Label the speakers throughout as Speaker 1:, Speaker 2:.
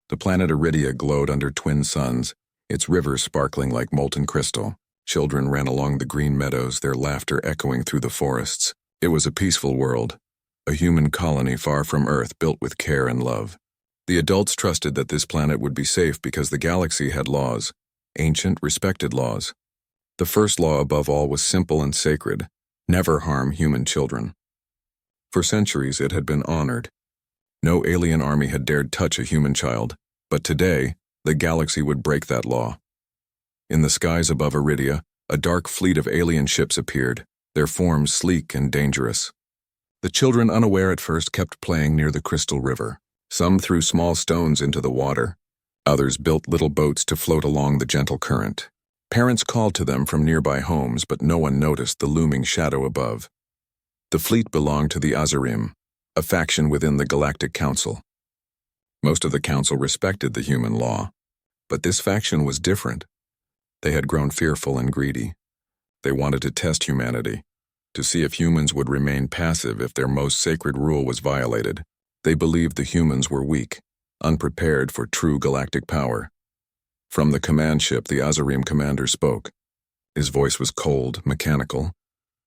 Speaker 1: The planet Iridia glowed under twin suns, its rivers sparkling like molten crystal. Children ran along the green meadows, their laughter echoing through the forests. It was a peaceful world, a human colony far from Earth built with care and love. The adults trusted that this planet would be safe because the galaxy had laws, ancient, respected laws. The first law above all was simple and sacred: never harm human children. For centuries it had been honored. No alien army had dared touch a human child, but today, the galaxy would break that law. In the skies above Iridia, a dark fleet of alien ships appeared, their forms sleek and dangerous. The children, unaware at first, kept playing near the crystal river. Some threw small stones into the water. Others built little boats to float along the gentle current. Parents called to them from nearby homes, but no one noticed the looming shadow above. The fleet belonged to the Azarim, a faction within the Galactic Council. Most of the council respected the human law, but this faction was different. They had grown fearful and greedy. They wanted to test humanity, to see if humans would remain passive if their most sacred rule was violated. They believed the humans were weak, unprepared for true galactic power. From the command ship, the Azarim commander spoke. His voice was cold, mechanical,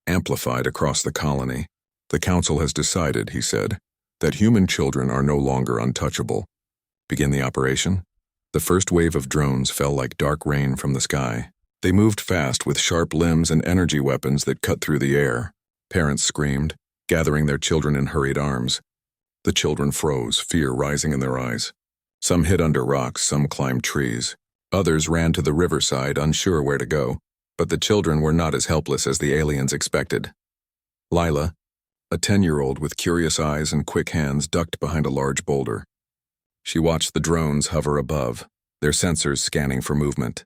Speaker 1: amplified across the colony. "The council has decided," he said, "that human children are no longer untouchable. Begin the operation." The first wave of drones fell like dark rain from the sky. They moved fast with sharp limbs and energy weapons that cut through the air. Parents screamed, gathering their children in hurried arms. The children froze, fear rising in their eyes. Some hid under rocks, some climbed trees. Others ran to the riverside, unsure where to go. But the children were not as helpless as the aliens expected. Lila, a 10-year-old with curious eyes and quick hands, ducked behind a large boulder. She watched the drones hover above, their sensors scanning for movement.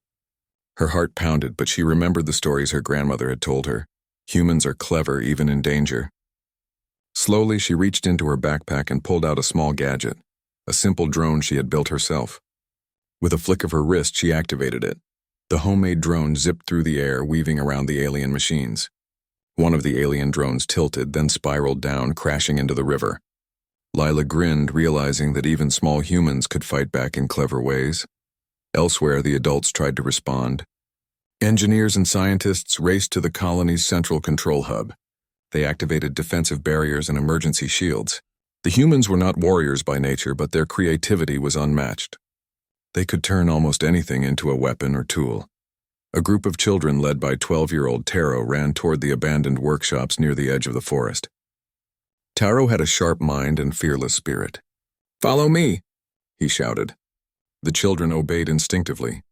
Speaker 1: Her heart pounded, but she remembered the stories her grandmother had told her. Humans are clever even in danger. Slowly, she reached into her backpack and pulled out a small gadget, a simple drone she had built herself. With a flick of her wrist, she activated it. The homemade drone zipped through the air, weaving around the alien machines. One of the alien drones tilted, then spiraled down, crashing into the river. Lila grinned, realizing that even small humans could fight back in clever ways. Elsewhere, the adults tried to respond. Engineers and scientists raced to the colony's central control hub. They activated defensive barriers and emergency shields. The humans were not warriors by nature, but their creativity was unmatched. They could turn almost anything into a weapon or tool. A group of children led by 12-year-old Taro ran toward the abandoned workshops near the edge of the forest. Taro had a sharp mind and fearless spirit. "Follow me," he shouted. The children obeyed instinctively.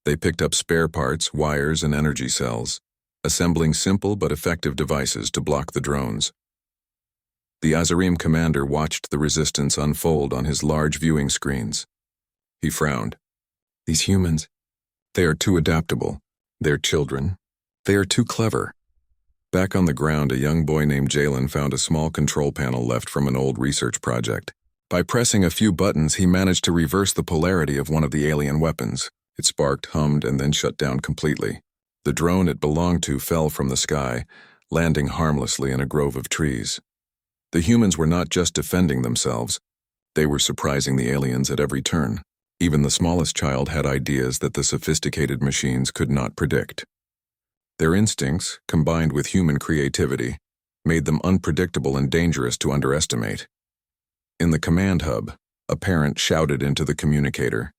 Speaker 1: They picked up spare parts, wires, and energy cells, assembling simple but effective devices to block the drones. The Azarim commander watched the resistance unfold on his large viewing screens. He frowned. "These humans, they are too adaptable. They're children. They are too clever." Back on the ground, a young boy named Jalen found a small control panel left from an old research project. By pressing a few buttons, he managed to reverse the polarity of one of the alien weapons. It sparked, hummed, and then shut down completely. The drone it belonged to fell from the sky, landing harmlessly in a grove of trees. The humans were not just defending themselves. They were surprising the aliens at every turn. Even the smallest child had ideas that the sophisticated machines could not predict. Their instincts, combined with human creativity, made them unpredictable and dangerous to underestimate. In the command hub, a parent shouted into the communicator,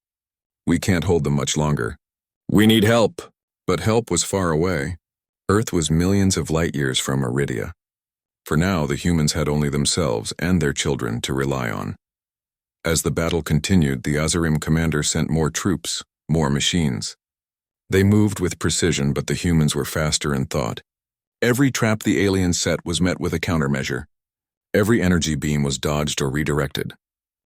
Speaker 1: "We can't hold them much longer. We need help." But help was far away. Earth was millions of light years from Iridia. For now, the humans had only themselves and their children to rely on. As the battle continued, the Azarim commander sent more troops, more machines. They moved with precision, but the humans were faster in thought. Every trap the aliens set was met with a countermeasure. Every energy beam was dodged or redirected.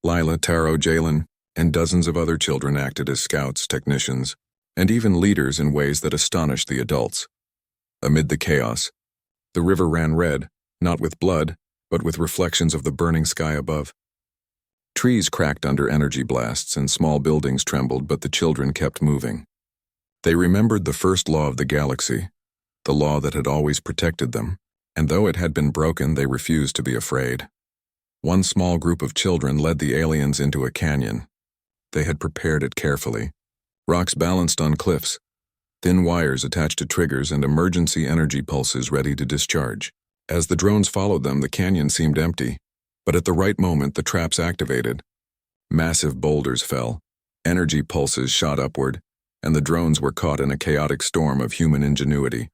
Speaker 1: Lila, Taro, Jalen, and dozens of other children acted as scouts, technicians, and even leaders in ways that astonished the adults. Amid the chaos, the river ran red, not with blood, but with reflections of the burning sky above. Trees cracked under energy blasts and small buildings trembled, but the children kept moving. They remembered the first law of the galaxy, the law that had always protected them, and though it had been broken, they refused to be afraid. One small group of children led the aliens into a canyon. They had prepared it carefully. Rocks balanced on cliffs, thin wires attached to triggers and emergency energy pulses ready to discharge. As the drones followed them, the canyon seemed empty, but at the right moment the traps activated. Massive boulders fell, energy pulses shot upward, and the drones were caught in a chaotic storm of human ingenuity.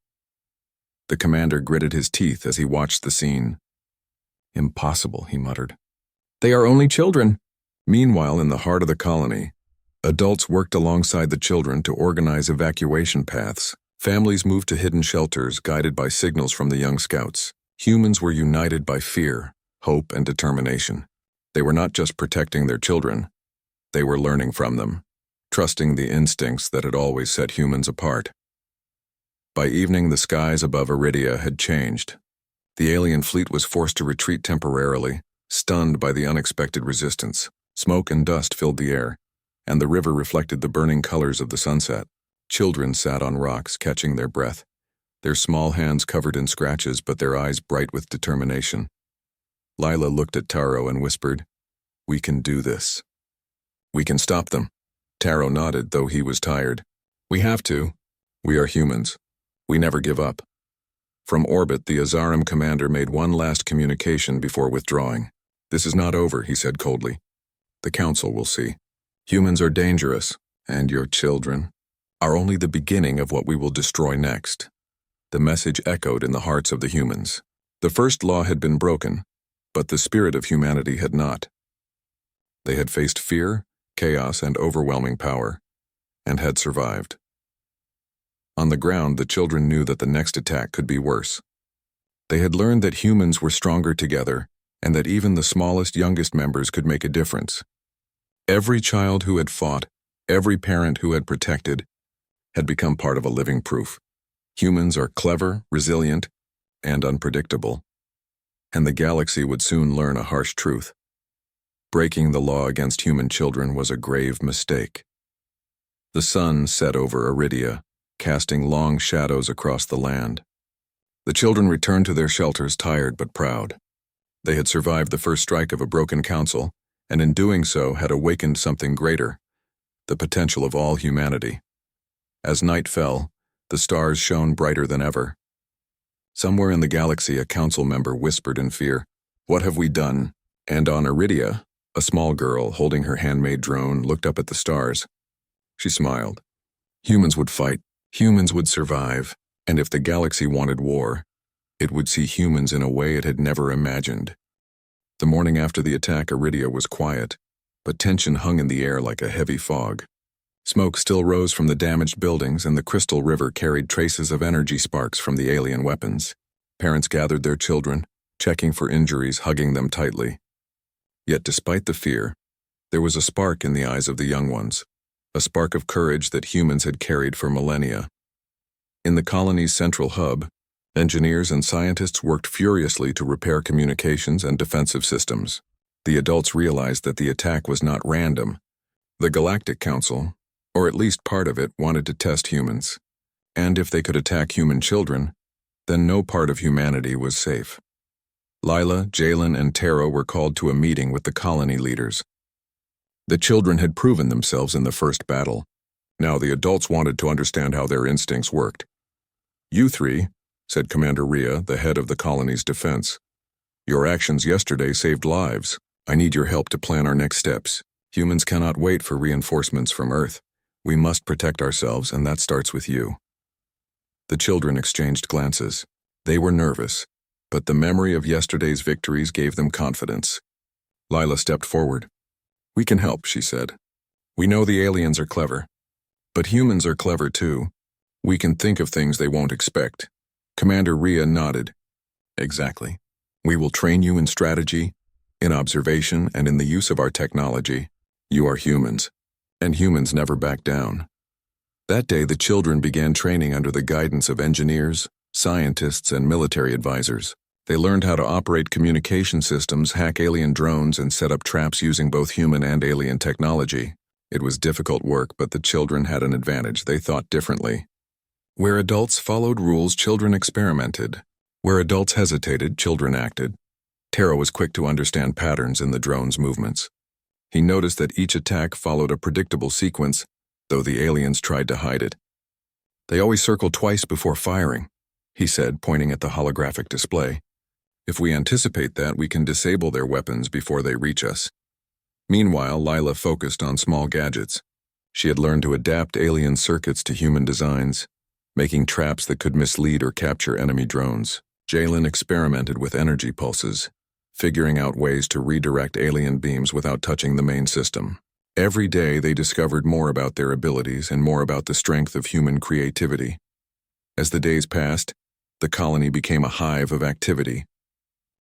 Speaker 1: The commander gritted his teeth as he watched the scene. "Impossible," he muttered. "They are only children." Meanwhile, in the heart of the colony, adults worked alongside the children to organize evacuation paths. Families moved to hidden shelters, guided by signals from the young scouts. Humans were united by fear, hope, and determination. They were not just protecting their children, they were learning from them, trusting the instincts that had always set humans apart. By evening, the skies above Iridia had changed. The alien fleet was forced to retreat temporarily, stunned by the unexpected resistance. Smoke and dust filled the air, and the river reflected the burning colors of the sunset. Children sat on rocks, catching their breath, their small hands covered in scratches but their eyes bright with determination. Lila looked at Taro and whispered, "We can do this. We can stop them." Taro nodded, though he was tired. "We have to. We are humans. We never give up." From orbit, the Azarim commander made one last communication before withdrawing. "This is not over," he said coldly. "The council will see. Humans are dangerous, and your children are only the beginning of what we will destroy next." The message echoed in the hearts of the humans. The first law had been broken, but the spirit of humanity had not. They had faced fear, chaos, and overwhelming power, and had survived. On the ground, the children knew that the next attack could be worse. They had learned that humans were stronger together, and that even the smallest, youngest members could make a difference. Every child who had fought, every parent who had protected, had become part of a living proof. Humans are clever, resilient, and unpredictable. And the galaxy would soon learn a harsh truth. Breaking the law against human children was a grave mistake. The sun set over Iridia, casting long shadows across the land. The children returned to their shelters, tired but proud. They had survived the first strike of a broken council, and in doing so had awakened something greater, the potential of all humanity. As night fell, the stars shone brighter than ever. Somewhere in the galaxy, a council member whispered in fear, "What have we done?" And on Iridia, a small girl holding her handmade drone looked up at the stars. She smiled. Humans would fight, humans would survive, and if the galaxy wanted war, it would see humans in a way it had never imagined. The morning after the attack, Iridia was quiet, but tension hung in the air like a heavy fog. Smoke still rose from the damaged buildings, and the crystal river carried traces of energy sparks from the alien weapons. Parents gathered their children, checking for injuries, hugging them tightly. Yet despite the fear, there was a spark in the eyes of the young ones, a spark of courage that humans had carried for millennia. In the colony's central hub, engineers and scientists worked furiously to repair communications and defensive systems. The adults realized that the attack was not random. The Galactic Council, or at least part of it, wanted to test humans. And if they could attack human children, then no part of humanity was safe. Lila, Jalen, and Taro were called to a meeting with the colony leaders. The children had proven themselves in the first battle. Now the adults wanted to understand how their instincts worked. "You three," said Commander Rhea, the head of the colony's defense, "your actions yesterday saved lives. I need your help to plan our next steps. Humans cannot wait for reinforcements from Earth. We must protect ourselves, and that starts with you." The children exchanged glances. They were nervous, but the memory of yesterday's victories gave them confidence. Lila stepped forward. "We can help," she said. "We know the aliens are clever, but humans are clever too. We can think of things they won't expect." Commander Rhea nodded. "Exactly. We will train you in strategy, in observation, and in the use of our technology. You are humans, and humans never back down." That day, the children began training under the guidance of engineers, scientists, and military advisors. They learned how to operate communication systems, hack alien drones, and set up traps using both human and alien technology. It was difficult work, but the children had an advantage. They thought differently. Where adults followed rules, children experimented. Where adults hesitated, children acted. Taro was quick to understand patterns in the drone's movements. He noticed that each attack followed a predictable sequence, though the aliens tried to hide it. "They always circle twice before firing," he said, pointing at the holographic display. "If we anticipate that, we can disable their weapons before they reach us." Meanwhile, Lila focused on small gadgets. She had learned to adapt alien circuits to human designs, making traps that could mislead or capture enemy drones. Jalen experimented with energy pulses, figuring out ways to redirect alien beams without touching the main system. Every day they discovered more about their abilities and more about the strength of human creativity. As the days passed, the colony became a hive of activity.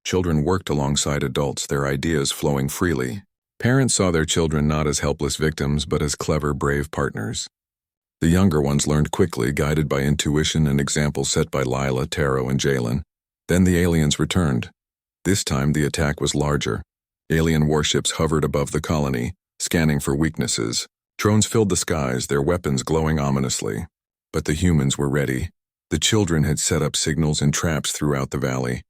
Speaker 1: Children worked alongside adults, their ideas flowing freely. Parents saw their children not as helpless victims but as clever, brave partners. The younger ones learned quickly, guided by intuition and examples set by Lila, Taro, and Jalen. Then the aliens returned. This time the attack was larger. Alien warships hovered above the colony, scanning for weaknesses. Drones filled the skies, their weapons glowing ominously. But the humans were ready. The children had set up signals and traps throughout the valley.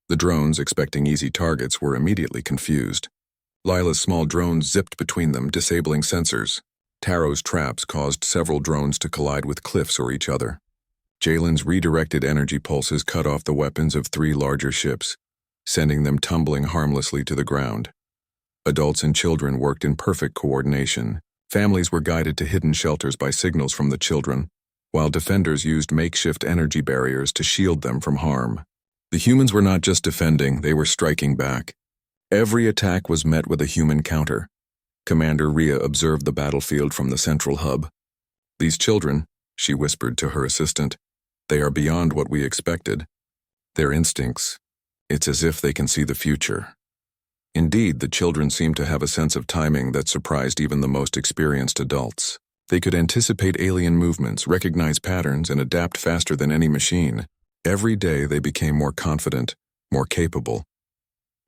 Speaker 1: The drones, expecting easy targets, were immediately confused. Lila's small drones zipped between them, disabling sensors. Taro's traps caused several drones to collide with cliffs or each other. Jalen's redirected energy pulses cut off the weapons of 3 larger ships, sending them tumbling harmlessly to the ground. Adults and children worked in perfect coordination. Families were guided to hidden shelters by signals from the children, while defenders used makeshift energy barriers to shield them from harm. The humans were not just defending, they were striking back. Every attack was met with a human counter. Commander Rhea observed the battlefield from the central hub. "These children," she whispered to her assistant, "they are beyond what we expected. Their instincts, it's as if they can see the future." Indeed, the children seemed to have a sense of timing that surprised even the most experienced adults. They could anticipate alien movements, recognize patterns, and adapt faster than any machine. Every day they became more confident, more capable.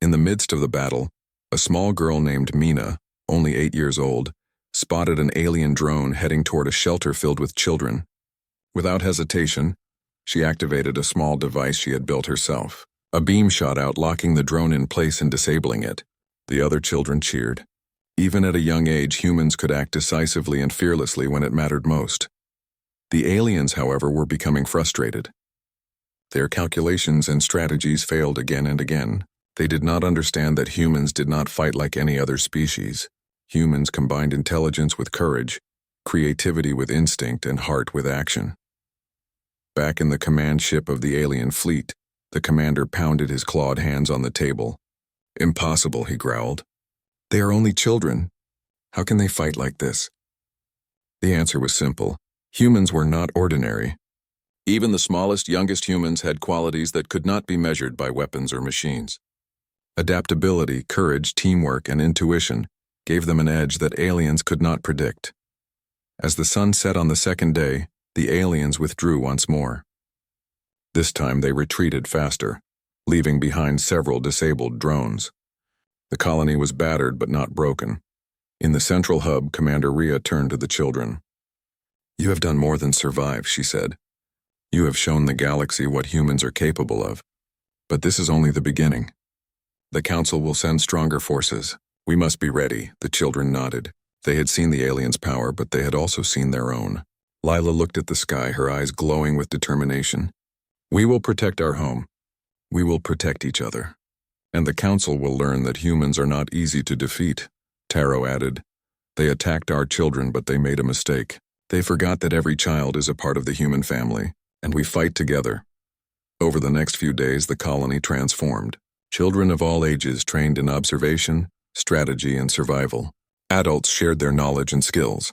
Speaker 1: In the midst of the battle, a small girl named Mina, only 8 years old, spotted an alien drone heading toward a shelter filled with children. Without hesitation, she activated a small device she had built herself. A beam shot out, locking the drone in place and disabling it. The other children cheered. Even at a young age, humans could act decisively and fearlessly when it mattered most. The aliens, however, were becoming frustrated. Their calculations and strategies failed again and again. They did not understand that humans did not fight like any other species. Humans combined intelligence with courage, creativity with instinct, and heart with action. Back in the command ship of the alien fleet, the commander pounded his clawed hands on the table. "Impossible," he growled. "They are only children. How can they fight like this?" The answer was simple. Humans were not ordinary. Even the smallest, youngest humans had qualities that could not be measured by weapons or machines. Adaptability, courage, teamwork, and intuition gave them an edge that aliens could not predict. As the sun set on the second day, the aliens withdrew once more. This time they retreated faster, leaving behind several disabled drones. The colony was battered but not broken. In the central hub, Commander Rhea turned to the children. "You have done more than survive," she said. "You have shown the galaxy what humans are capable of. But this is only the beginning. The Council will send stronger forces. We must be ready." The children nodded. They had seen the aliens' power, but they had also seen their own. Lila looked at the sky, her eyes glowing with determination. "We will protect our home. We will protect each other. And the Council will learn that humans are not easy to defeat," Taro added. "They attacked our children, but they made a mistake. They forgot that every child is a part of the human family, and we fight together." Over the next few days, the colony transformed. Children of all ages trained in observation, strategy, and survival. Adults shared their knowledge and skills.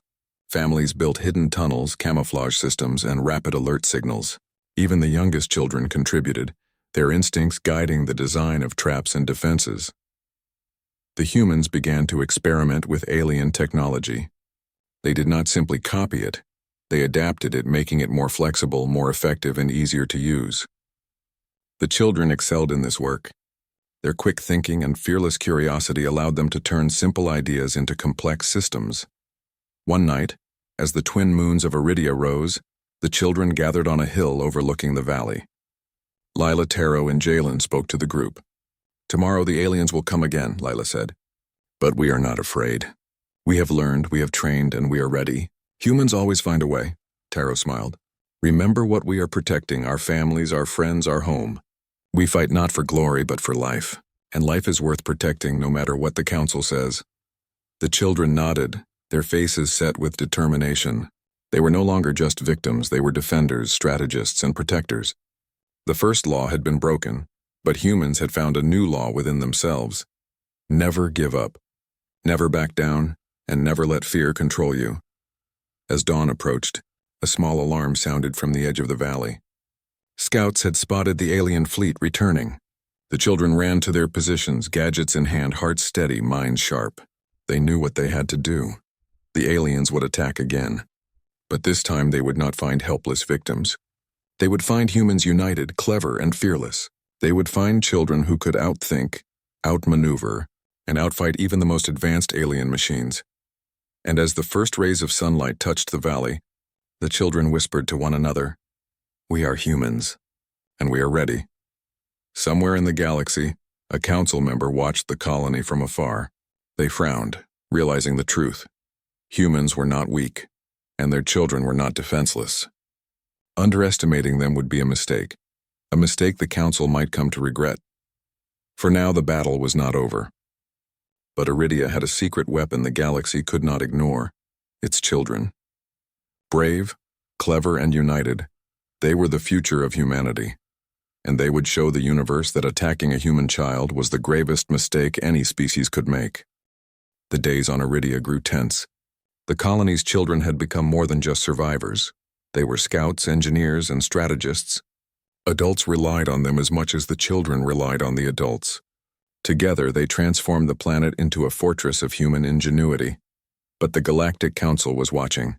Speaker 1: Families built hidden tunnels, camouflage systems, and rapid alert signals. Even the youngest children contributed, their instincts guiding the design of traps and defenses. The humans began to experiment with alien technology. They did not simply copy it. They adapted it, making it more flexible, more effective, and easier to use. The children excelled in this work. Their quick thinking and fearless curiosity allowed them to turn simple ideas into complex systems. One night, as the twin moons of Iridia rose, the children gathered on a hill overlooking the valley. Lila, Taro, and Jalen spoke to the group. "Tomorrow the aliens will come again," Lila said. But we are not afraid. We have learned, we have trained, and we are ready. Humans always find a way, Taro smiled. Remember what we are protecting, our families, our friends, our home. We fight not for glory, but for life. And life is worth protecting no matter what the council says. The children nodded, their faces set with determination. They were no longer just victims, they were defenders, strategists, and protectors. The first law had been broken, but humans had found a new law within themselves. Never give up. Never back down, and never let fear control you. As dawn approached, a small alarm sounded from the edge of the valley. Scouts had spotted the alien fleet returning. The children ran to their positions, gadgets in hand, hearts steady, minds sharp. They knew what they had to do. The aliens would attack again. But this time they would not find helpless victims. They would find humans united, clever, and fearless. They would find children who could outthink, outmaneuver, and outfight even the most advanced alien machines. And as the first rays of sunlight touched the valley, the children whispered to one another, "We are humans, and we are ready." Somewhere in the galaxy, a council member watched the colony from afar. They frowned, realizing the truth. Humans were not weak, and their children were not defenseless. Underestimating them would be a mistake the council might come to regret. For now, the battle was not over. But Iridia had a secret weapon the galaxy could not ignore: its children. Brave, clever, and united, they were the future of humanity. And they would show the universe that attacking a human child was the gravest mistake any species could make. The days on Iridia grew tense. The colony's children had become more than just survivors. They were scouts, engineers, and strategists. Adults relied on them as much as the children relied on the adults. Together, they transformed the planet into a fortress of human ingenuity. But the Galactic Council was watching.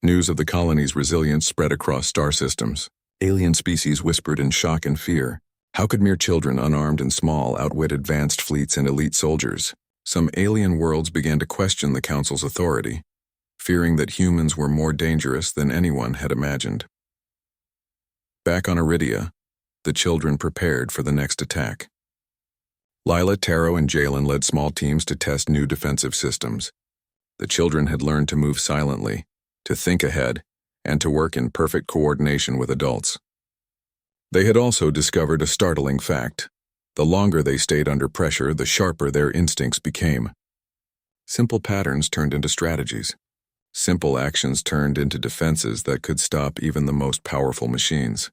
Speaker 1: News of the colony's resilience spread across star systems. Alien species whispered in shock and fear. How could mere children, unarmed and small, outwit advanced fleets and elite soldiers? Some alien worlds began to question the Council's authority, fearing that humans were more dangerous than anyone had imagined. Back on Iridia, the children prepared for the next attack. Lila, Taro, and Jalen led small teams to test new defensive systems. The children had learned to move silently, to think ahead, and to work in perfect coordination with adults. They had also discovered a startling fact. The longer they stayed under pressure, the sharper their instincts became. Simple patterns turned into strategies. Simple actions turned into defenses that could stop even the most powerful machines.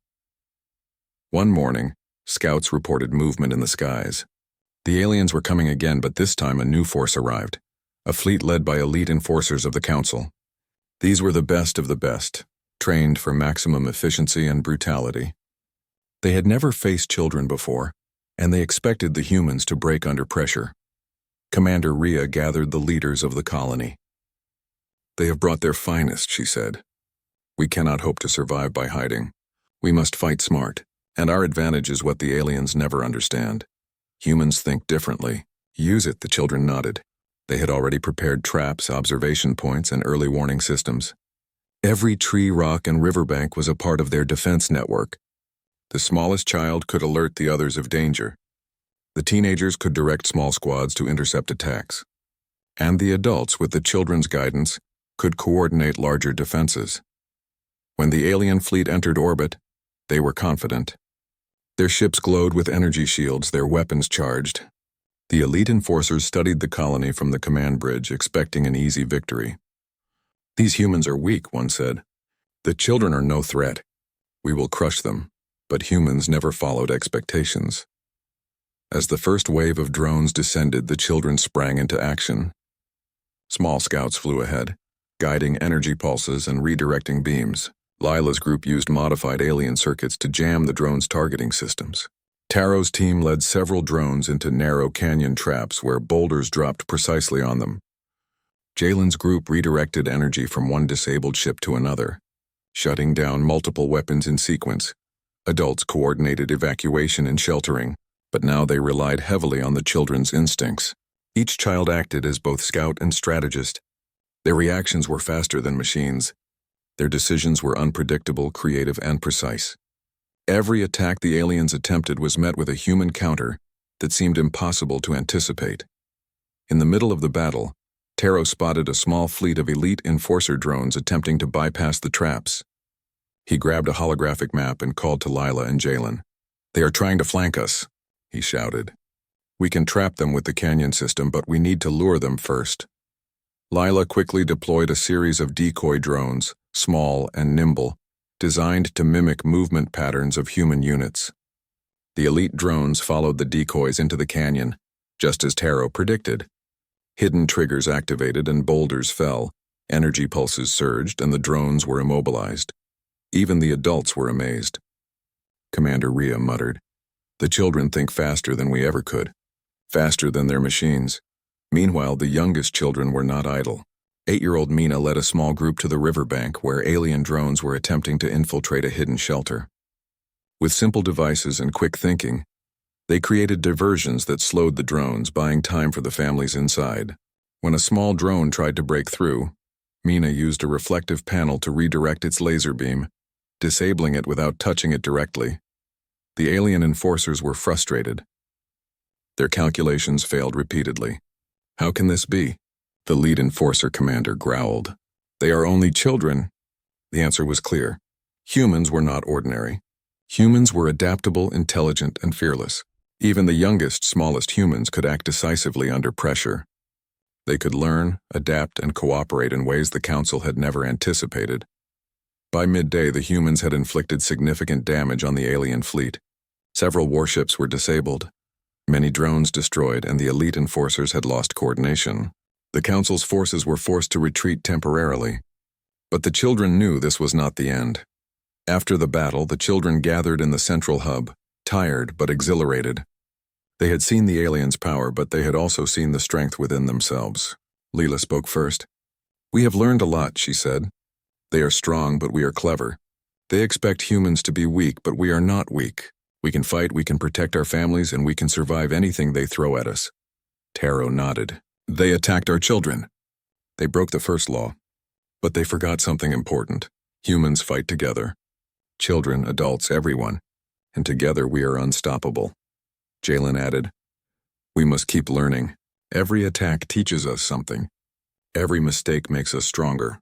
Speaker 1: One morning, scouts reported movement in the skies. The aliens were coming again, but this time a new force arrived, a fleet led by elite enforcers of the Council. These were the best of the best, trained for maximum efficiency and brutality. They had never faced children before, and they expected the humans to break under pressure. Commander Rhea gathered the leaders of the colony. "They have brought their finest," she said. "We cannot hope to survive by hiding. We must fight smart, and our advantage is what the aliens never understand. Humans think differently. Use it," the children nodded. They had already prepared traps, observation points, and early warning systems. Every tree, rock, and riverbank was a part of their defense network. The smallest child could alert the others of danger. The teenagers could direct small squads to intercept attacks. And the adults, with the children's guidance, could coordinate larger defenses. When the alien fleet entered orbit, they were confident. Their ships glowed with energy shields, their weapons charged. The elite enforcers studied the colony from the command bridge, expecting an easy victory. "These humans are weak," one said. "The children are no threat. We will crush them." But humans never followed expectations. As the first wave of drones descended, the children sprang into action. Small scouts flew ahead, guiding energy pulses and redirecting beams. Lila's group used modified alien circuits to jam the drones' targeting systems. Taro's team led several drones into narrow canyon traps where boulders dropped precisely on them. Jalen's group redirected energy from one disabled ship to another, shutting down multiple weapons in sequence. Adults coordinated evacuation and sheltering, but now they relied heavily on the children's instincts. Each child acted as both scout and strategist. Their reactions were faster than machines. Their decisions were unpredictable, creative, and precise. Every attack the aliens attempted was met with a human counter that seemed impossible to anticipate. In the middle of the battle, Taro spotted a small fleet of elite enforcer drones attempting to bypass the traps. He grabbed a holographic map and called to Lila and Jalen. "They are trying to flank us," he shouted. "We can trap them with the canyon system, but we need to lure them first." Lila quickly deployed a series of decoy drones, small and nimble, designed to mimic movement patterns of human units. The elite drones followed the decoys into the canyon, just as Taro predicted. Hidden triggers activated and boulders fell, energy pulses surged, and the drones were immobilized. Even the adults were amazed. Commander Rhea muttered, "The children think faster than we ever could, faster than their machines." Meanwhile, the youngest children were not idle. 8-year-old Mina led a small group to the riverbank where alien drones were attempting to infiltrate a hidden shelter. With simple devices and quick thinking, they created diversions that slowed the drones, buying time for the families inside. When a small drone tried to break through, Mina used a reflective panel to redirect its laser beam, disabling it without touching it directly. The alien enforcers were frustrated. Their calculations failed repeatedly. "How can this be?" The lead enforcer commander growled. "They are only children." The answer was clear. Humans were not ordinary. Humans were adaptable, intelligent, and fearless. Even the youngest, smallest humans could act decisively under pressure. They could learn, adapt, and cooperate in ways the Council had never anticipated. By midday, the humans had inflicted significant damage on the alien fleet. Several warships were disabled, many drones destroyed, and the elite enforcers had lost coordination. The Council's forces were forced to retreat temporarily. But the children knew this was not the end. After the battle, the children gathered in the central hub, tired but exhilarated. They had seen the aliens' power, but they had also seen the strength within themselves. Leela spoke first. "We have learned a lot," she said. "They are strong, but we are clever. They expect humans to be weak, but we are not weak. We can fight, we can protect our families, and we can survive anything they throw at us." Taro nodded. "They attacked our children. They broke the first law. But they forgot something important. Humans fight together. Children, adults, everyone. And together we are unstoppable." Jalen added, "We must keep learning. Every attack teaches us something. Every mistake makes us stronger.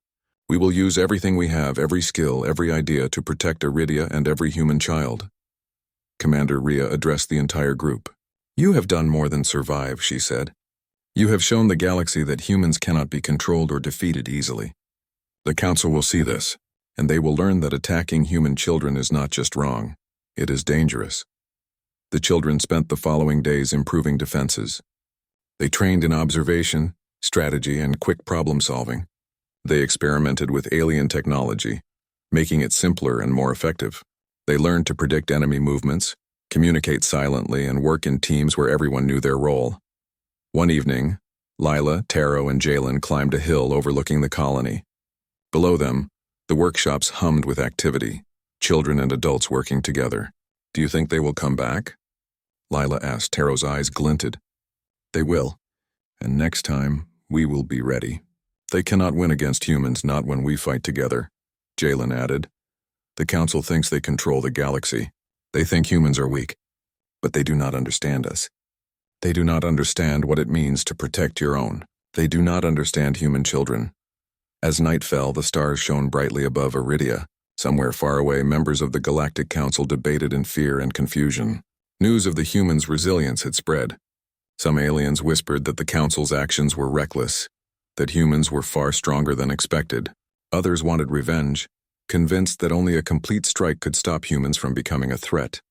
Speaker 1: We will use everything we have, every skill, every idea to protect Iridia and every human child." Commander Rhea addressed the entire group. "You have done more than survive," she said. "You have shown the galaxy that humans cannot be controlled or defeated easily. The Council will see this, and they will learn that attacking human children is not just wrong, it is dangerous." The children spent the following days improving defenses. They trained in observation, strategy, and quick problem-solving. They experimented with alien technology, making it simpler and more effective. They learned to predict enemy movements, communicate silently, and work in teams where everyone knew their role. One evening, Lila, Taro, and Jalen climbed a hill overlooking the colony. Below them, the workshops hummed with activity, children and adults working together. "Do you think they will come back?" Lila asked. Taro's eyes glinted. "They will. And next time, we will be ready. They cannot win against humans, not when we fight together," Jalen added. "The Council thinks they control the galaxy. They think humans are weak. But they do not understand us. They do not understand what it means to protect your own. They do not understand human children." As night fell, the stars shone brightly above Iridia. Somewhere far away, members of the Galactic Council debated in fear and confusion. News of the humans' resilience had spread. Some aliens whispered that the Council's actions were reckless, that humans were far stronger than expected. Others wanted revenge, convinced that only a complete strike could stop humans from becoming a threat.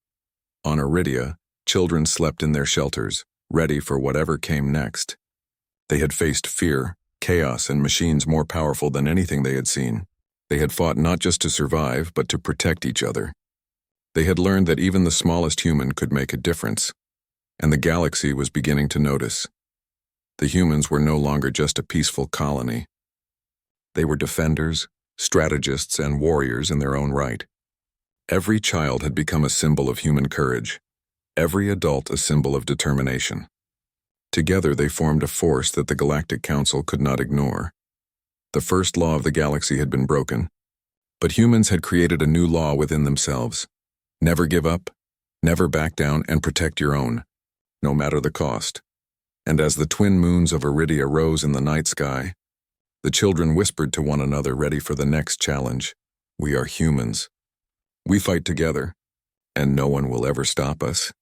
Speaker 1: On Iridia, children slept in their shelters, ready for whatever came next. They had faced fear, chaos, and machines more powerful than anything they had seen. They had fought not just to survive, but to protect each other. They had learned that even the smallest human could make a difference, and the galaxy was beginning to notice. The humans were no longer just a peaceful colony. They were defenders, strategists, and warriors in their own right. Every child had become a symbol of human courage, every adult a symbol of determination. Together they formed a force that the Galactic Council could not ignore. The first law of the galaxy had been broken, but humans had created a new law within themselves. Never give up, never back down, and protect your own, no matter the cost. And as the twin moons of Iridia rose in the night sky, the children whispered to one another, ready for the next challenge. We are humans. We fight together, and no one will ever stop us.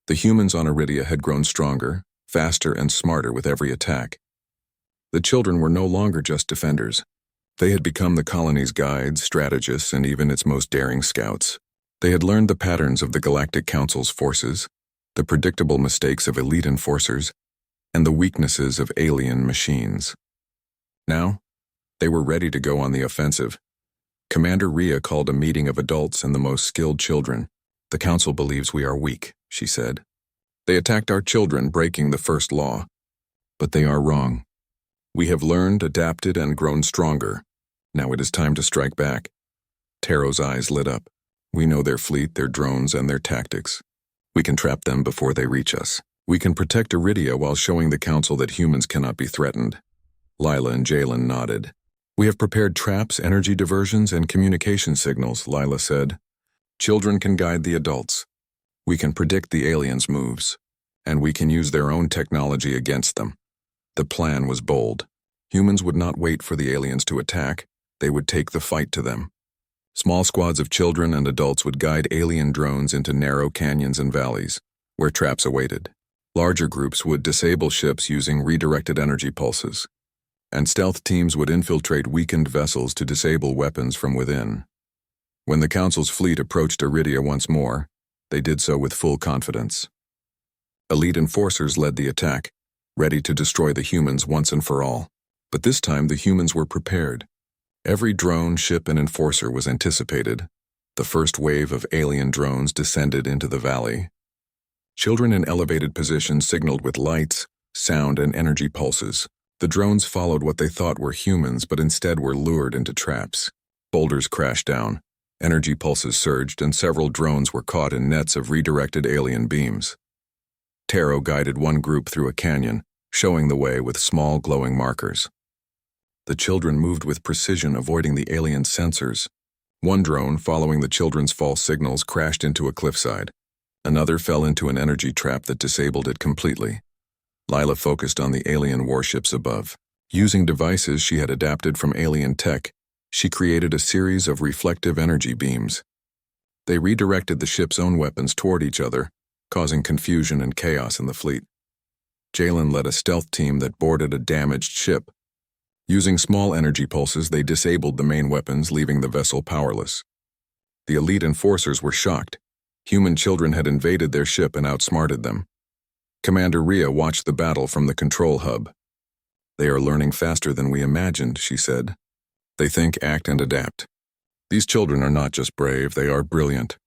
Speaker 1: The humans on Iridia had grown stronger, faster, and smarter with every attack. The children were no longer just defenders. They had become the colony's guides, strategists, and even its most daring scouts. They had learned the patterns of the Galactic Council's forces, the predictable mistakes of elite enforcers, and the weaknesses of alien machines. Now, they were ready to go on the offensive. Commander Rhea called a meeting of adults and the most skilled children. The Council believes we are weak, she said. They attacked our children, breaking the first law. But they are wrong. We have learned, adapted, and grown stronger. Now it is time to strike back. Taro's eyes lit up. We know their fleet, their drones, and their tactics. We can trap them before they reach us. We can protect Iridia while showing the Council that humans cannot be threatened. Lila and Jalen nodded. We have prepared traps, energy diversions, and communication signals, Lila said. Children can guide the adults. We can predict the aliens' moves, and we can use their own technology against them. The plan was bold. Humans would not wait for the aliens to attack. They would take the fight to them. Small squads of children and adults would guide alien drones into narrow canyons and valleys, where traps awaited. Larger groups would disable ships using redirected energy pulses, and stealth teams would infiltrate weakened vessels to disable weapons from within. When the Council's fleet approached Iridia once more, they did so with full confidence. Elite enforcers led the attack, ready to destroy the humans once and for all. But this time the humans were prepared. Every drone, ship, and enforcer was anticipated. The first wave of alien drones descended into the valley. Children in elevated positions signaled with lights, sound, and energy pulses. The drones followed what they thought were humans, but instead were lured into traps. Boulders crashed down, energy pulses surged, and several drones were caught in nets of redirected alien beams. Taro guided one group through a canyon, showing the way with small glowing markers. The children moved with precision, avoiding the alien sensors. One drone, following the children's false signals, crashed into a cliffside. Another fell into an energy trap that disabled it completely. Lila focused on the alien warships above. Using devices she had adapted from alien tech, she created a series of reflective energy beams. They redirected the ship's own weapons toward each other, causing confusion and chaos in the fleet. Jalen led a stealth team that boarded a damaged ship. Using small energy pulses, they disabled the main weapons, leaving the vessel powerless. The elite enforcers were shocked. Human children had invaded their ship and outsmarted them. Commander Rhea watched the battle from the control hub. They are learning faster than we imagined, she said. They think, act, and adapt. These children are not just brave, they are brilliant.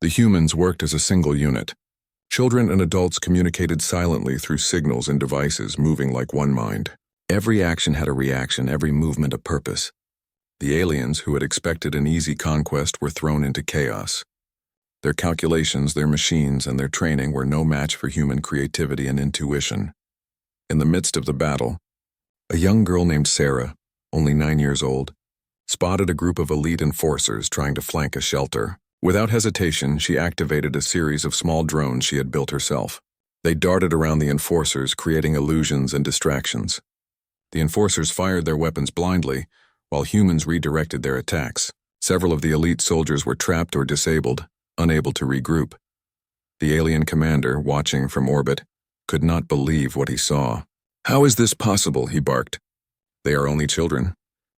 Speaker 1: The humans worked as a single unit. Children and adults communicated silently through signals and devices, moving like one mind. Every action had a reaction, every movement a purpose. The aliens, who had expected an easy conquest, were thrown into chaos. Their calculations, their machines, and their training were no match for human creativity and intuition. In the midst of the battle, a young girl named Sarah, only 9 years old, spotted a group of elite enforcers trying to flank a shelter. Without hesitation, she activated a series of small drones she had built herself. They darted around the enforcers, creating illusions and distractions. The enforcers fired their weapons blindly, while humans redirected their attacks. Several of the elite soldiers were trapped or disabled, unable to regroup. The alien commander, watching from orbit, could not believe what he saw. "How is this possible?" he barked. "They are only children.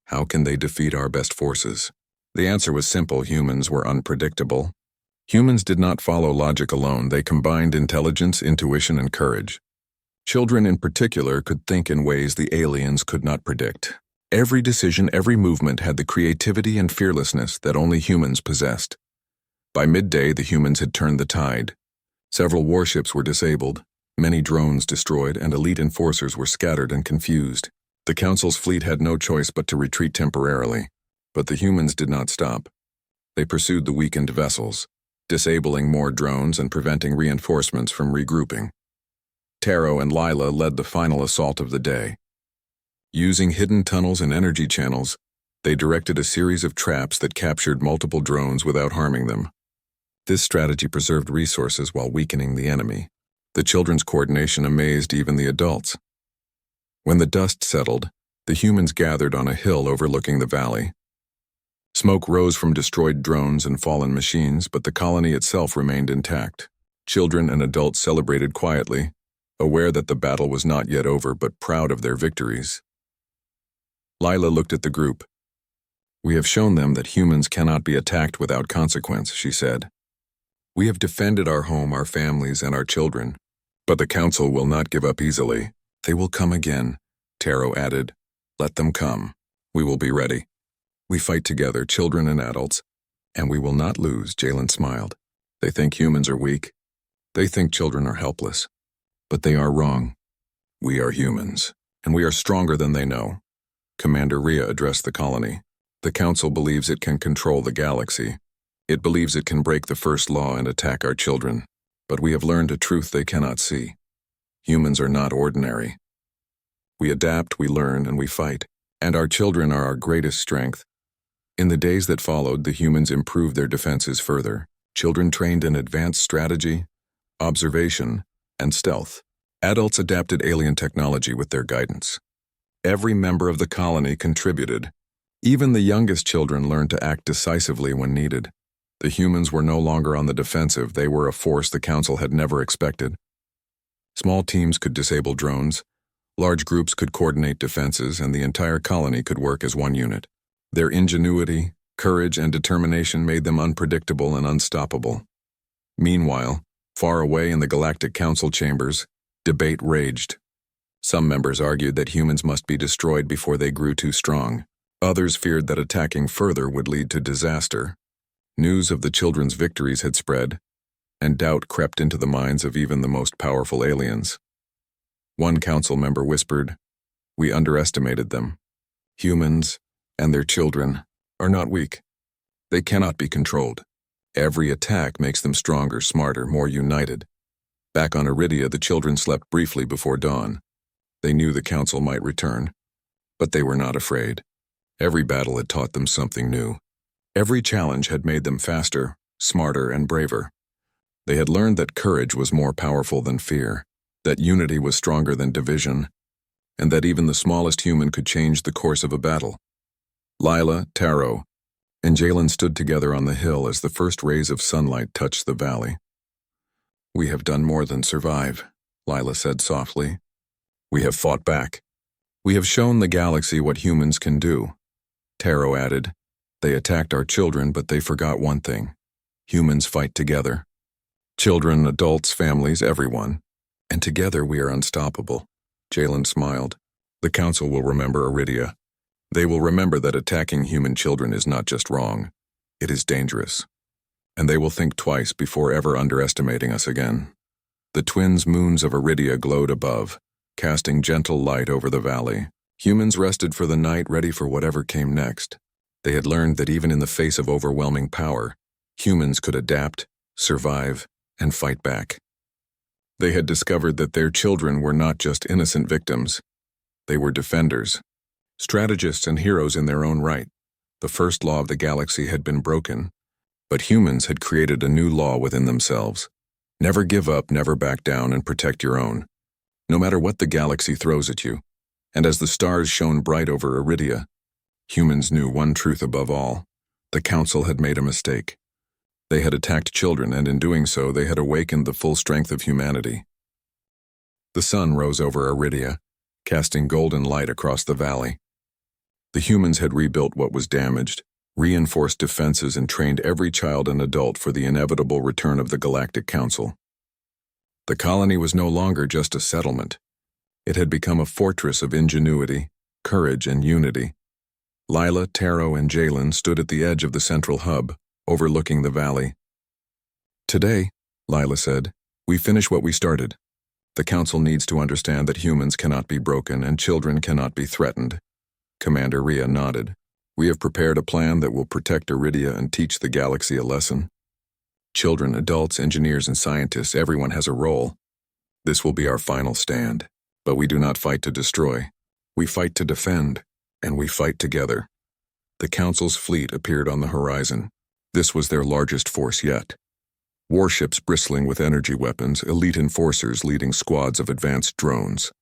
Speaker 1: How can they defeat our best forces?" The answer was simple: humans were unpredictable. Humans did not follow logic alone, they combined intelligence, intuition, and courage. Children in particular could think in ways the aliens could not predict. Every decision, every movement had the creativity and fearlessness that only humans possessed. By midday, the humans had turned the tide. Several warships were disabled, many drones destroyed, and elite enforcers were scattered and confused. The Council's fleet had no choice but to retreat temporarily. But the humans did not stop. They pursued the weakened vessels, disabling more drones and preventing reinforcements from regrouping. Taro and Lila led the final assault of the day. Using hidden tunnels and energy channels, they directed a series of traps that captured multiple drones without harming them. This strategy preserved resources while weakening the enemy. The children's coordination amazed even the adults. When the dust settled, the humans gathered on a hill overlooking the valley. Smoke rose from destroyed drones and fallen machines, but the colony itself remained intact. Children and adults celebrated quietly, aware that the battle was not yet over but proud of their victories. Lila looked at the group. "We have shown them that humans cannot be attacked without consequence," she said. "We have defended our home, our families, and our children. But the Council will not give up easily. They will come again," Taro added. "Let them come. We will be ready. We fight together, children and adults, and we will not lose," Jalen smiled. "They think humans are weak. They think children are helpless. But they are wrong. We are humans, and we are stronger than they know." Commander Rhea addressed the colony. "The Council believes it can control the galaxy. It believes it can break the first law and attack our children. But we have learned a truth they cannot see. Humans are not ordinary. We adapt, we learn, and we fight. And our children are our greatest strength." In the days that followed, the humans improved their defenses further. Children trained in advanced strategy, observation, and stealth. Adults adapted alien technology with their guidance. Every member of the colony contributed. Even the youngest children learned to act decisively when needed. The humans were no longer on the defensive. They were a force the Council had never expected. Small teams could disable drones, large groups could coordinate defenses, and the entire colony could work as one unit. Their ingenuity, courage, and determination made them unpredictable and unstoppable. Meanwhile, far away in the Galactic Council chambers, debate raged. Some members argued that humans must be destroyed before they grew too strong. Others feared that attacking further would lead to disaster. News of the children's victories had spread, and doubt crept into the minds of even the most powerful aliens. One council member whispered, "We underestimated them. Humans and their children are not weak. They cannot be controlled. Every attack makes them stronger, smarter, more united." Back on Iridia, the children slept briefly before dawn. They knew the council might return, but they were not afraid. Every battle had taught them something new. Every challenge had made them faster, smarter, and braver. They had learned that courage was more powerful than fear, that unity was stronger than division, and that even the smallest human could change the course of a battle. Lila, Taro, and Jalen stood together on the hill as the first rays of sunlight touched the valley. "We have done more than survive," Lila said softly. "We have fought back. We have shown the galaxy what humans can do." Taro added, "They attacked our children, but they forgot one thing. Humans fight together. Children, adults, families, everyone. And together we are unstoppable." Jalen smiled. "The Council will remember Iridia. They will remember that attacking human children is not just wrong. It is dangerous. And they will think twice before ever underestimating us again." The twins' moons of Iridia glowed above, casting gentle light over the valley. Humans rested for the night, ready for whatever came next. They had learned that even in the face of overwhelming power, humans could adapt, survive, and fight back. They had discovered that their children were not just innocent victims. They were defenders, strategists, and heroes in their own right. The first law of the galaxy had been broken, but humans had created a new law within themselves. Never give up, never back down, and protect your own, no matter what the galaxy throws at you. And as the stars shone bright over Iridia, humans knew one truth above all: the Council had made a mistake. They had attacked children, and in doing so, they had awakened the full strength of humanity. The sun rose over Iridia, casting golden light across the valley. The humans had rebuilt what was damaged, reinforced defenses, and trained every child and adult for the inevitable return of the Galactic Council. The colony was no longer just a settlement. It had become a fortress of ingenuity, courage, and unity. Lila, Taro, and Jalen stood at the edge of the central hub, overlooking the valley. "Today," Lila said, "we finish what we started. The Council needs to understand that humans cannot be broken and children cannot be threatened." Commander Rhea nodded. "We have prepared a plan that will protect Iridia and teach the galaxy a lesson. Children, adults, engineers, and scientists, everyone has a role. This will be our final stand. But we do not fight to destroy. We fight to defend, and we fight together." The Council's fleet appeared on the horizon. This was their largest force yet. Warships bristling with energy weapons, elite enforcers leading squads of advanced drones.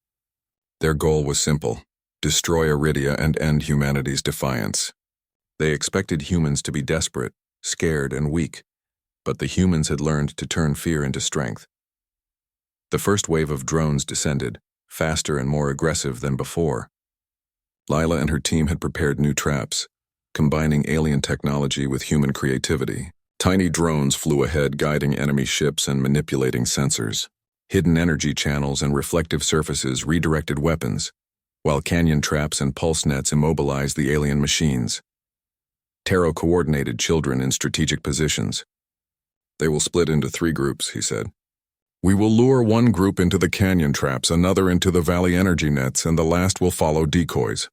Speaker 1: Their goal was simple: destroy Iridia and end humanity's defiance. They expected humans to be desperate, scared, and weak, but the humans had learned to turn fear into strength. The first wave of drones descended, faster and more aggressive than before. Lila and her team had prepared new traps, combining alien technology with human creativity. Tiny drones flew ahead, guiding enemy ships and manipulating sensors. Hidden energy channels and reflective surfaces redirected weapons, while canyon traps and pulse nets immobilized the alien machines. Taro coordinated children in strategic positions. "They will split into 3 groups," he said. "We will lure one group into the canyon traps, another into the valley energy nets, and the last will follow decoys.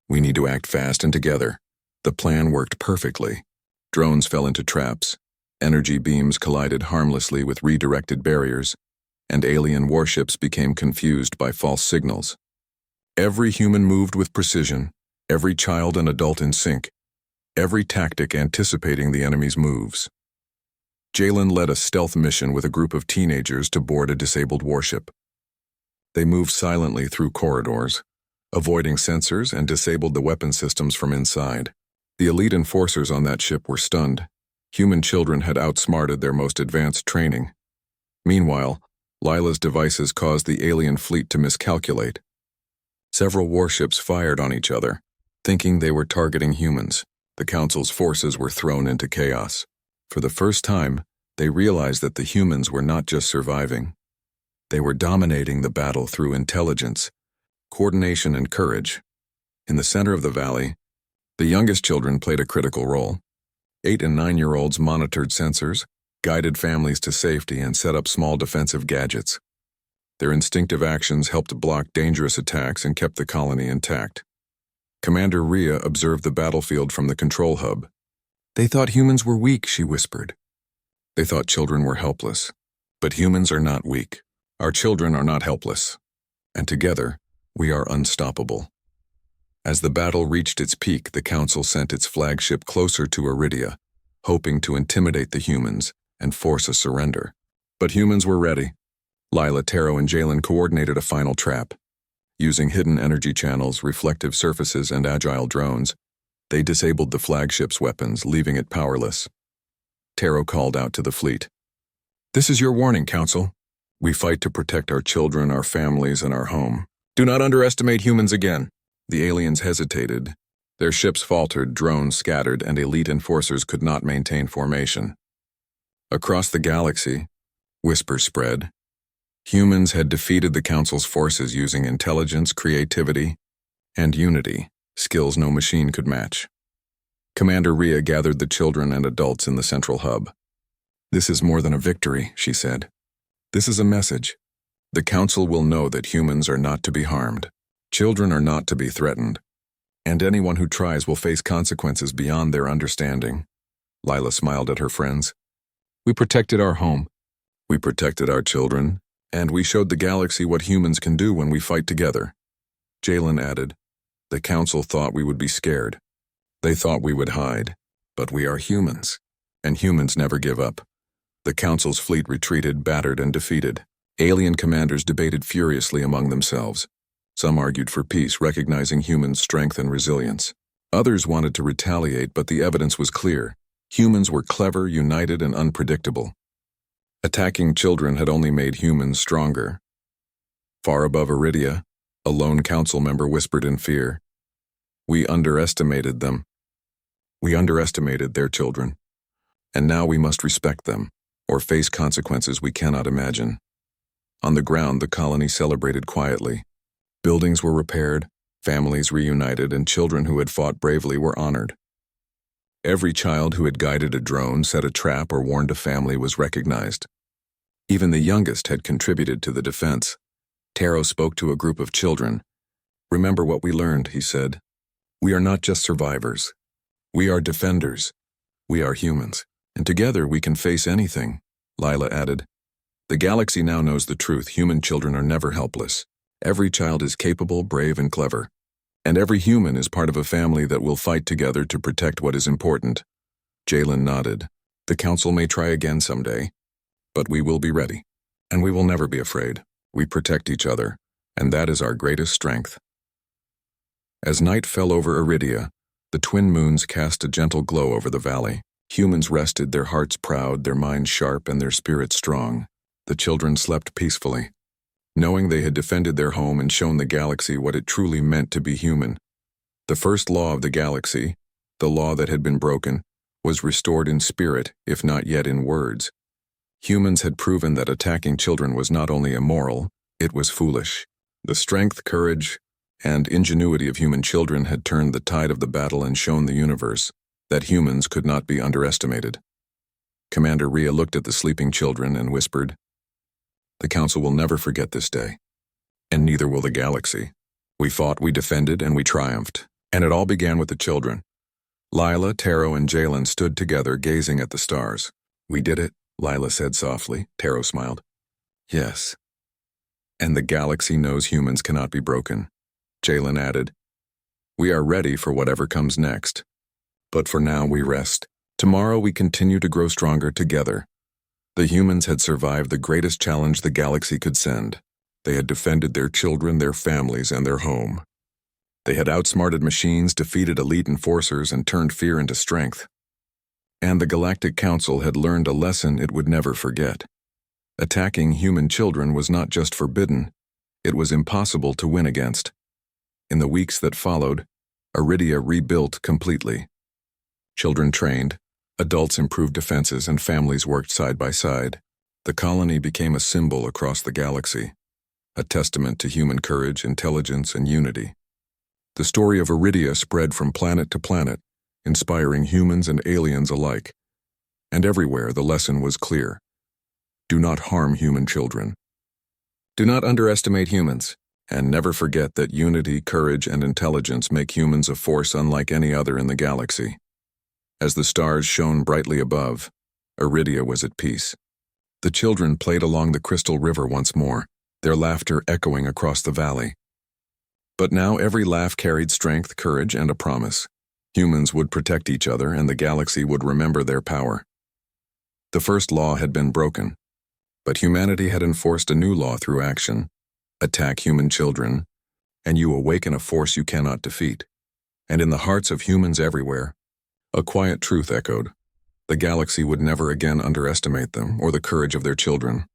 Speaker 1: We need to act fast and together." The plan worked perfectly. Drones fell into traps, energy beams collided harmlessly with redirected barriers, and alien warships became confused by false signals. Every human moved with precision, every child and adult in sync, every tactic anticipating the enemy's moves. Jalen led a stealth mission with a group of teenagers to board a disabled warship. They moved silently through corridors, avoiding sensors, and disabled the weapon systems from inside. The elite enforcers on that ship were stunned. Human children had outsmarted their most advanced training. Meanwhile, Lila's devices caused the alien fleet to miscalculate. Several warships fired on each other, thinking they were targeting humans. The Council's forces were thrown into chaos. For the first time, they realized that the humans were not just surviving. They were dominating the battle through intelligence, coordination, and courage. In the center of the valley, the youngest children played a critical role. 8- and 9-year-olds monitored sensors, guided families to safety, and set up small defensive gadgets. Their instinctive actions helped block dangerous attacks and kept the colony intact. Commander Rhea observed the battlefield from the control hub. "They thought humans were weak," she whispered. "They thought children were helpless. But humans are not weak. Our children are not helpless. And together, we are unstoppable." As the battle reached its peak, the Council sent its flagship closer to Iridia, hoping to intimidate the humans and force a surrender. But humans were ready. Lila, Taro, and Jalen coordinated a final trap. Using hidden energy channels, reflective surfaces, and agile drones, they disabled the flagship's weapons, leaving it powerless. Taro called out to the fleet. "This is your warning, Council. We fight to protect our children, our families, and our home. Do not underestimate humans again." The aliens hesitated. Their ships faltered, drones scattered, and elite enforcers could not maintain formation. Across the galaxy, whispers spread. Humans had defeated the Council's forces using intelligence, creativity, and unity, skills no machine could match. Commander Rhea gathered the children and adults in the central hub. "This is more than a victory," she said. "This is a message. The Council will know that humans are not to be harmed. Children are not to be threatened. And anyone who tries will face consequences beyond their understanding." Lila smiled at her friends. "We protected our home. We protected our children. And we showed the galaxy what humans can do when we fight together." Jalen added, "The Council thought we would be scared. They thought we would hide. But we are humans. And humans never give up." The Council's fleet retreated, battered and defeated. Alien commanders debated furiously among themselves. Some argued for peace, recognizing humans' strength and resilience. Others wanted to retaliate, but the evidence was clear. Humans were clever, united, and unpredictable. Attacking children had only made humans stronger. Far above Iridia, a lone council member whispered in fear, "We underestimated them. We underestimated their children. And now we must respect them, or face consequences we cannot imagine." On the ground, the colony celebrated quietly. Buildings were repaired, families reunited, and children who had fought bravely were honored. Every child who had guided a drone, set a trap, or warned a family was recognized. Even the youngest had contributed to the defense. Taro spoke to a group of children. "Remember what we learned," he said. "We are not just survivors. We are defenders. We are humans. And together we can face anything," Lila added. "The galaxy now knows the truth. Human children are never helpless. Every child is capable, brave, and clever. And every human is part of a family that will fight together to protect what is important." Jalen nodded. "The Council may try again someday, But we will be ready. And we will never be afraid. We protect each other, and that is our greatest strength. As night fell over Iridia, the twin moons cast a gentle glow over the valley. Humans rested, their hearts proud, their minds sharp, and their spirits strong. The children slept peacefully, knowing they had defended their home and shown the galaxy what it truly meant to be human. The first law of the galaxy, the law that had been broken, was restored in spirit, if not yet in words. Humans had proven that attacking children was not only immoral, it was foolish. The strength, courage, and ingenuity of human children had turned the tide of the battle and shown the universe that humans could not be underestimated. Commander Rhea looked at the sleeping children and whispered, "The Council will never forget this day, and neither will the galaxy. We fought, we defended, and we triumphed, and it all began with the children." Lila, Taro, and Jalen stood together, gazing at the stars. "We did it," Lila said softly. Taro smiled. "Yes. And the galaxy knows humans cannot be broken." Jalen added, "We are ready for whatever comes next. But for now we rest. Tomorrow we continue to grow stronger together." The humans had survived the greatest challenge the galaxy could send. They had defended their children, their families, and their home. They had outsmarted machines, defeated elite enforcers, and turned fear into strength. And the Galactic Council had learned a lesson it would never forget. Attacking human children was not just forbidden, it was impossible to win against. In the weeks that followed, Iridia rebuilt completely. Children trained, adults improved defenses, and families worked side by side. The colony became a symbol across the galaxy, a testament to human courage, intelligence, and unity. The story of Iridia spread from planet to planet, inspiring humans and aliens alike. And everywhere the lesson was clear. Do not harm human children. Do not underestimate humans, and never forget that unity, courage, and intelligence make humans a force unlike any other in the galaxy. As the stars shone brightly above, Iridia was at peace. The children played along the crystal river once more, their laughter echoing across the valley. But now every laugh carried strength, courage, and a promise. Humans would protect each other, and the galaxy would remember their power. The first law had been broken, but humanity had enforced a new law through action. Attack human children, and you awaken a force you cannot defeat. And in the hearts of humans everywhere, a quiet truth echoed. The galaxy would never again underestimate them or the courage of their children.